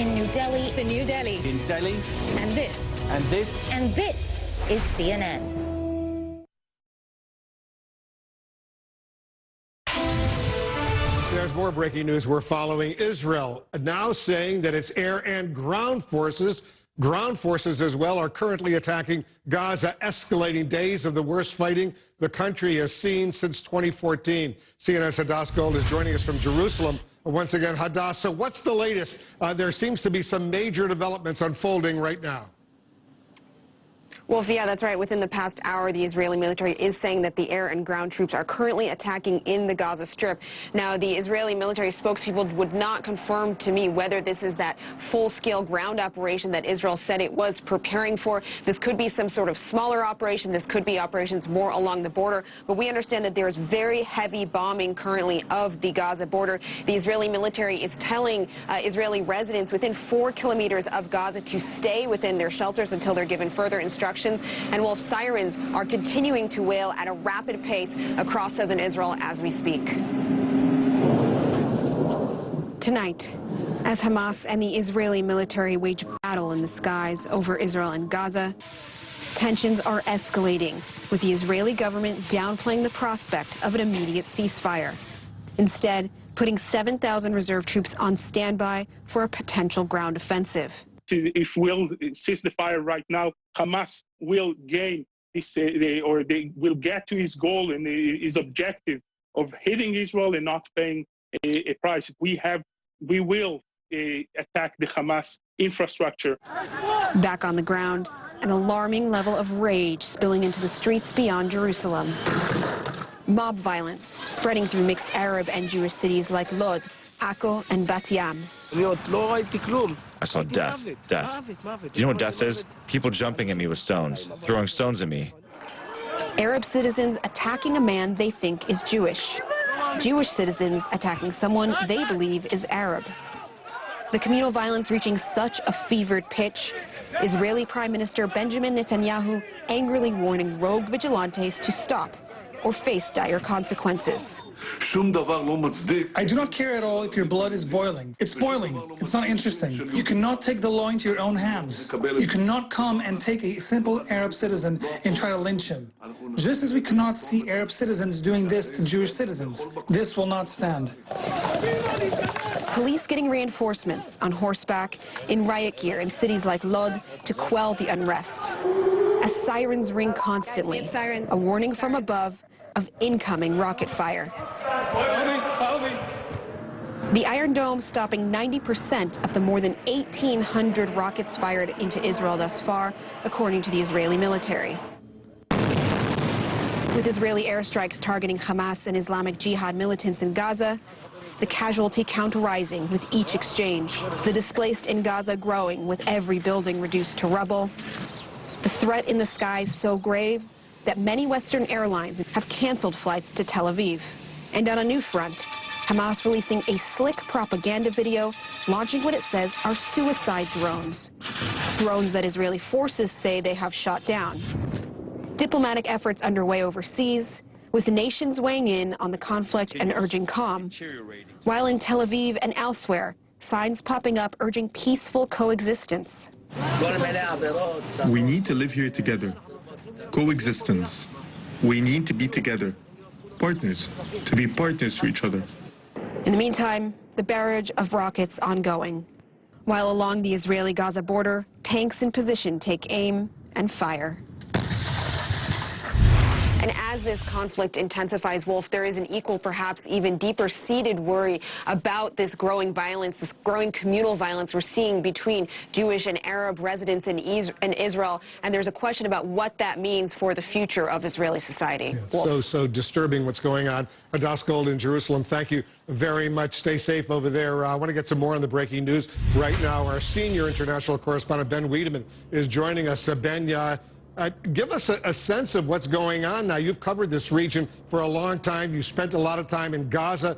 in New Delhi. The New Delhi. In Delhi. And this. And this. And this is CNN. There's more breaking news we're following. Israel now saying that its air and ground forces as well, are currently attacking Gaza, escalating days of the worst fighting the country has seen since 2014. CNN's Hadass Gold is joining us from Jerusalem. Once again, Hadass, so what's the latest? There seems to be some major developments unfolding right now. Well, yeah, that's right. Within the past hour, the Israeli military is saying that the air and ground troops are currently attacking in the Gaza Strip. Now, the Israeli military spokespeople would not confirm to me whether this is that full-scale ground operation that Israel said it was preparing for. This could be some sort of smaller operation. This could be operations more along the border. But we understand that there is very heavy bombing currently of the Gaza border. The Israeli military is telling Israeli residents within 4 kilometers of Gaza to stay within their shelters until they're given further instructions. And wolf sirens are continuing to wail at a rapid pace across southern Israel as we speak. Tonight, as Hamas and the Israeli military wage battle in the skies over Israel and Gaza, tensions are escalating, with the Israeli government downplaying the prospect of an immediate ceasefire. Instead, putting 7,000 reserve troops on standby for a potential ground offensive. If we'll cease the fire right now, Hamas will gain this, or they will get to his goal and his objective of hitting Israel and not paying a price. We will attack the Hamas infrastructure. Back on the ground, an alarming level of rage spilling into the streets beyond Jerusalem. Mob violence spreading through mixed Arab and Jewish cities like Lod, Akko, and Bat Yam. I saw death. Death. Do you know what death is? People jumping at me with stones, throwing stones at me. Arab citizens attacking a man they think is Jewish. Jewish citizens attacking someone they believe is Arab. The communal violence reaching such a fevered pitch, Israeli Prime Minister Benjamin Netanyahu angrily warning rogue vigilantes to stop or face dire consequences. I do not care at all if your blood is boiling. It's boiling. It's not interesting. You cannot take the law into your own hands. You cannot come and take a simple Arab citizen and try to lynch him. Just as we cannot see Arab citizens doing this to Jewish citizens. This will not stand. Police getting reinforcements on horseback in riot gear in cities like Lod to quell the unrest. As sirens ring constantly, a warning from above of incoming rocket fire. The Iron Dome stopping 90% of the more than 1,800 rockets fired into Israel thus far, according to the Israeli military. With Israeli airstrikes targeting Hamas and Islamic Jihad militants in Gaza, the casualty count rising with each exchange. The displaced in Gaza growing with every building reduced to rubble. The threat in the skies so grave that many Western airlines have canceled flights to Tel Aviv. And on a new front, Hamas releasing a slick propaganda video launching what it says are suicide drones. Drones that Israeli forces say they have shot down. Diplomatic efforts underway overseas, with nations weighing in on the conflict and urging calm. While in Tel Aviv and elsewhere, signs popping up urging peaceful coexistence. We need to live here together. Coexistence. We need to be together. Partners. To be partners to each other. In the meantime, the barrage of rockets ongoing. While along the Israeli-Gaza border, tanks in position take aim and fire. And as this conflict intensifies, Wolf, there is an equal, perhaps even deeper-seated worry about this growing violence, this growing communal violence we're seeing between Jewish and Arab residents in Israel. And there's a question about what that means for the future of Israeli society. Yeah, so disturbing what's going on. Hadass Gold in Jerusalem, thank you very much. Stay safe over there. I want to get some more on the breaking news right now. Our senior international correspondent, Ben Wiedemann, is joining us. Ben, give us a sense of what's going on now. You've covered this region for a long time. You spent a lot of time in Gaza.